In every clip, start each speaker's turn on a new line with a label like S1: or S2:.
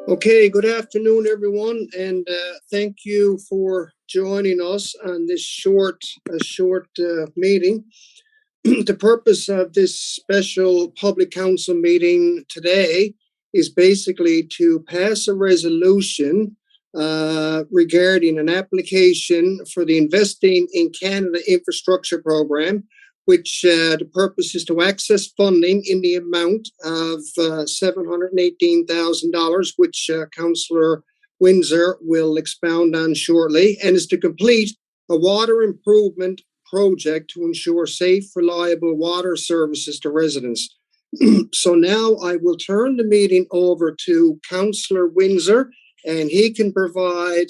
S1: Okay, good afternoon, everyone, and thank you for joining us on this short meeting. The purpose of this special public council meeting today is basically to pass a resolution regarding an application for the Investing in Canada Infrastructure Program, which the purpose is to access funding in the amount of $718,000, which Councillor Windsor will expound on shortly, and is to complete a water improvement project to ensure safe, reliable water services to residents. So now I will turn the meeting over to Councillor Windsor, and he can provide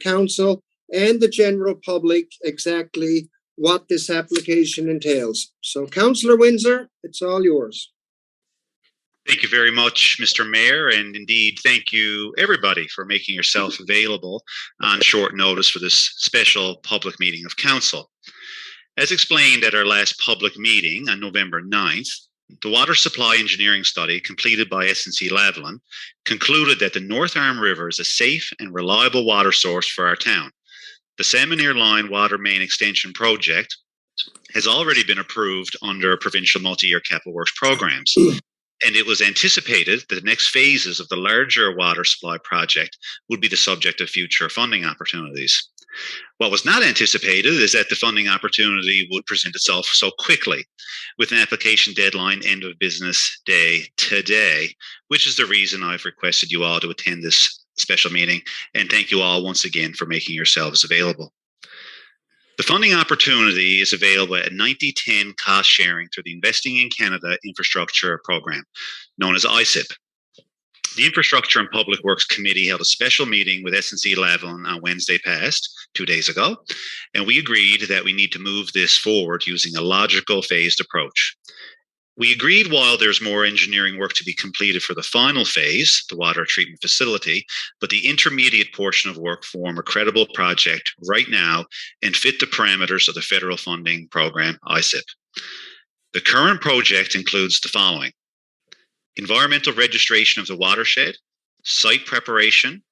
S1: council and the general public exactly what this application entails. So, Councillor Windsor, it's all yours.
S2: Thank you very much, Mr. Mayor, and indeed thank you everybody for making yourself available on short notice for this special public meeting of council. As explained at our last public meeting on November 9th, the water supply engineering study completed by SNC-Lavalin concluded that the North Arm River is a safe and reliable water source for our town. The Salmon Line Water Main Extension Project has already been approved under provincial multi-year capital works programs, and it was anticipated that the next phases of the larger water supply project would be the subject of future funding opportunities. What was not anticipated is that the funding opportunity would present itself so quickly, with an application deadline end of business day today, which is the reason I've requested you all to attend this special meeting, and thank you all once again for making yourselves available. The funding opportunity is available at 90/10 cost sharing through the Investing in Canada Infrastructure Program, known as ISIP. The Infrastructure and Public Works Committee held a special meeting with SNC-Lavalin on Wednesday past, 2 days ago, and we agreed that we need to move this forward using a logical phased approach. We agreed while there's more engineering work to be completed for the final phase, the water treatment facility, but the intermediate portion of work form a credible project right now and fit the parameters of the federal funding program, ISIP. The current project includes the following: environmental registration of the watershed, site preparation,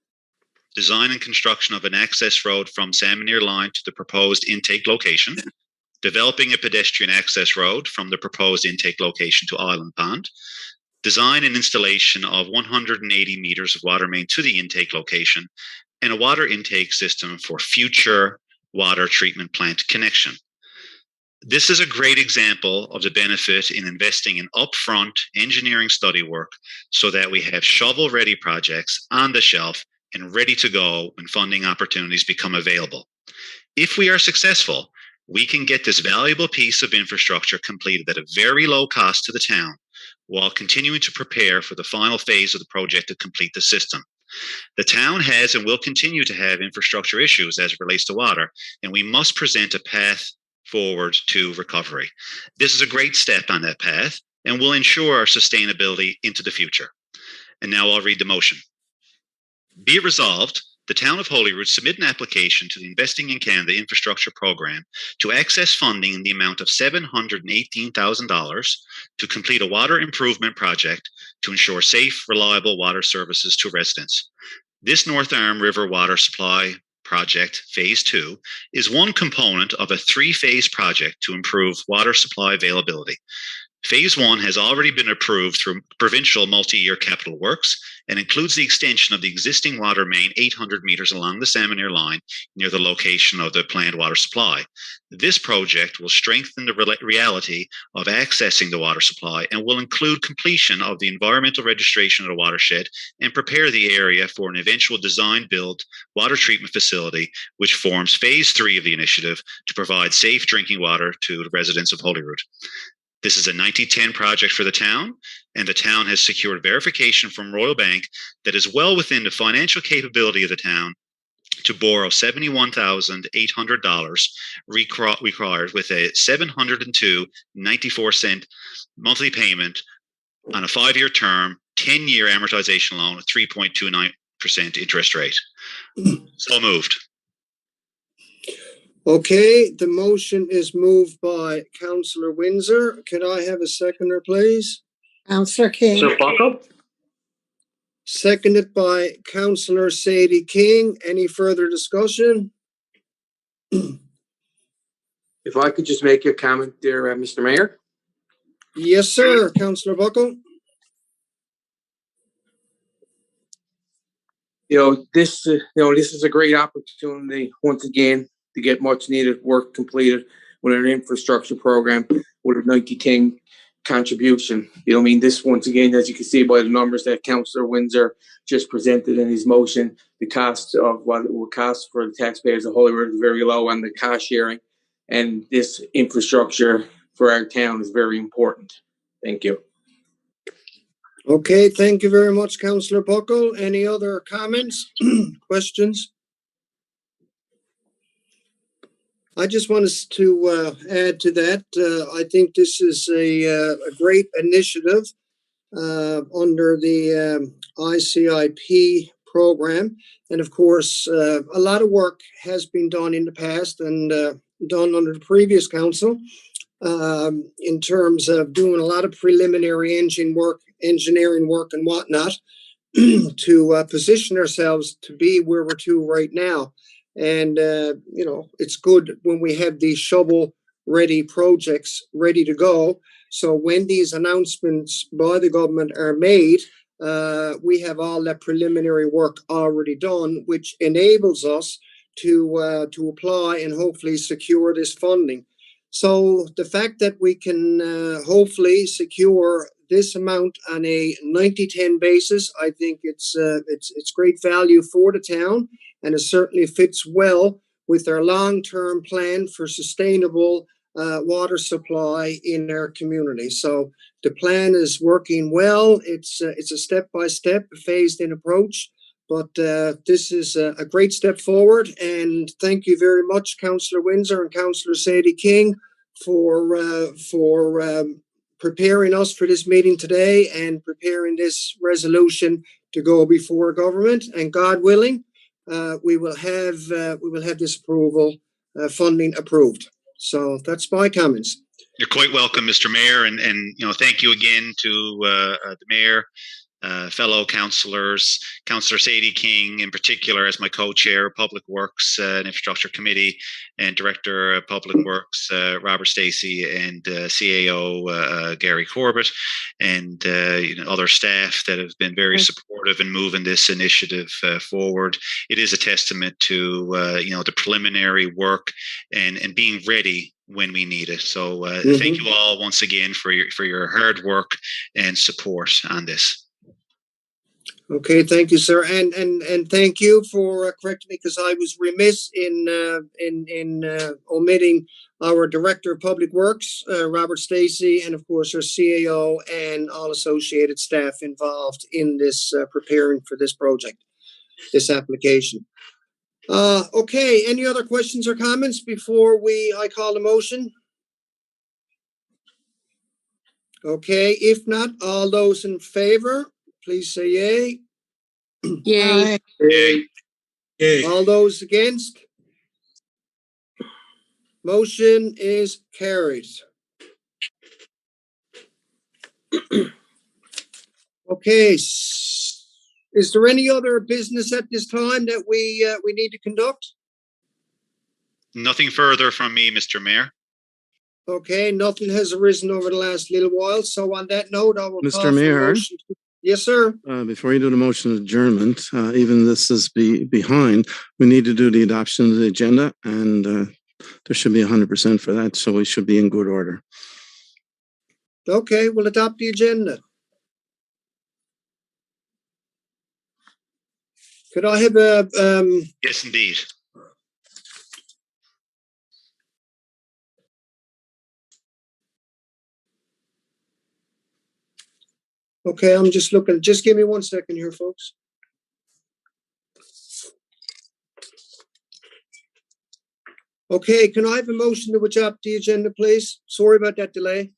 S2: design and construction of an access road from Salmon Line to the proposed intake location, developing a pedestrian access road from the proposed intake location to Island Pond, design and installation of 180 meters of water main to the intake location, and a water intake system for future water treatment plant connection. This is a great example of the benefit in investing in upfront engineering study work so that we have shovel-ready projects on the shelf and ready to go when funding opportunities become available. If we are successful, we can get this valuable piece of infrastructure completed at a very low cost to the town while continuing to prepare for the final phase of the project to complete the system. The town has and will continue to have infrastructure issues as it relates to water, and we must present a path forward to recovery. This is a great step on that path and will ensure our sustainability into the future. And now I'll read the motion. Be it resolved, the Town of Holyrood submit an application to the Investing in Canada Infrastructure Program to access funding in the amount of $718,000 to complete a water improvement project to ensure safe, reliable water services to residents. This North Arm River Water Supply Project, Phase 2, is one component of a three-phase project to improve water supply availability. Phase 1 has already been approved through provincial multi-year capital works and includes the extension of the existing water main 800 meters along the Salmon Line near the location of the planned water supply. This project will strengthen the reality of accessing the water supply and will include completion of the environmental registration of the watershed and prepare the area for an eventual design-build water treatment facility, which forms Phase 3 of the initiative to provide safe drinking water to the residents of Holyrood. This is a 90/10 project for the town, and the town has secured verification from Royal Bank that is well within the financial capability of the town to borrow $71,800 required with a $702.94 monthly payment on a 5-year term, 10-year amortization loan with 3.29% interest rate. So moved.
S1: Okay, the motion is moved by Councillor Windsor. Can I have a seconder, please?
S3: Councillor King.
S4: Councillor Flacco.
S1: Seconded by Councillor Sadie King. Any further discussion?
S3: If I could just make a comment there, Mr. Mayor.
S1: Yes, sir. Councillor Buckle.
S3: This is a great opportunity once again to get much needed work completed with an infrastructure program with a 90-10 contribution. This once again, as you can see by the numbers that Councillor Windsor just presented in his motion, the cost of what it will cost for the taxpayers of Holyrood is very low on the cost sharing, and this infrastructure for our town is very important. Thank you.
S1: Okay, thank you very much, Councillor Buckle. Any other comments, questions? I just want us to add to that. I think this is a great initiative under the ICIP program. And of course, a lot of work has been done in the past and done under the previous council in terms of doing a lot of preliminary engineering work and whatnot to position ourselves to be where we're to right now. And, it's good when we have these shovel-ready projects ready to go. So when these announcements by the government are made, we have all that preliminary work already done, which enables us to apply and hopefully secure this funding. So the fact that we can hopefully secure this amount on a 90-10 basis, I think it's great value for the town, and it certainly fits well with our long-term plan for sustainable water supply in our community. So the plan is working well. It's a step-by-step, phased-in approach, but this is a great step forward. And thank you very much, Councillor Windsor and Councillor Sadie King, for preparing us for this meeting today and preparing this resolution to go before government. And God willing, we will have this approval funding approved. So that's my comments.
S2: You're quite welcome, Mr. Mayor, and thank you again to the mayor, fellow councillors, Councillor Sadie King in particular as my co-chair of Public Works and Infrastructure Committee, and Director of Public Works Robert Stacey, and CAO Gary Corbett, and other staff that have been very supportive in moving this initiative forward. It is a testament to the preliminary work and being ready when we need it. So thank you all once again for your hard work and support on this.
S1: Okay, thank you, sir, and thank you for correcting me, because I was remiss in omitting our Director of Public Works, Robert Stacey, and of course our CAO and all associated staff involved in this preparing for this project, this application. Okay, any other questions or comments before I call the motion? Okay, if not, all those in favor, please say yay.
S4: Yay.
S3: Yay.
S2: Yay.
S1: All those against? Motion is carried. Okay, is there any other business at this time that we need to conduct?
S2: Nothing further from me, Mr. Mayor.
S1: Okay, nothing has arisen over the last little while. So on that note, I will call for
S5: Mr.
S1: a
S5: Mayor,
S1: motion. Yes, sir.
S5: before you do the motion of adjournment, even this is behind, we need to do the adoption of the agenda, and there should be 100% for that, so we should be in good order.
S1: Okay, we'll adopt the agenda. Could I have a
S2: Yes, indeed.
S1: Okay, I'm just looking. Just give me 1 second here, folks. Okay, can I have a motion to adopt the agenda, please? Sorry about that delay.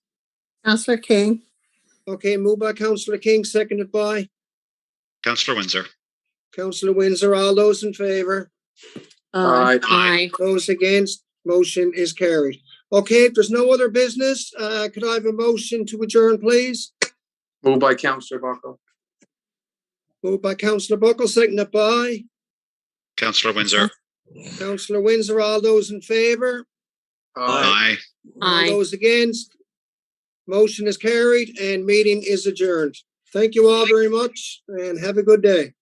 S4: Councillor King.
S1: Okay, moved by Councillor King, seconded by
S2: Councillor Windsor.
S1: Councillor Windsor. All those in favor?
S3: Aye.
S4: Aye.
S1: Those against? Motion is carried. Okay, if there's no other business, could I have a motion to adjourn, please?
S3: Moved by Councillor Buckle.
S1: Moved by Councillor Buckle, seconded by
S2: Councillor Windsor.
S1: Councillor Windsor. All those in favour?
S2: Aye.
S1: All those against? Motion is carried and meeting is adjourned. Thank you all very much and have a good day.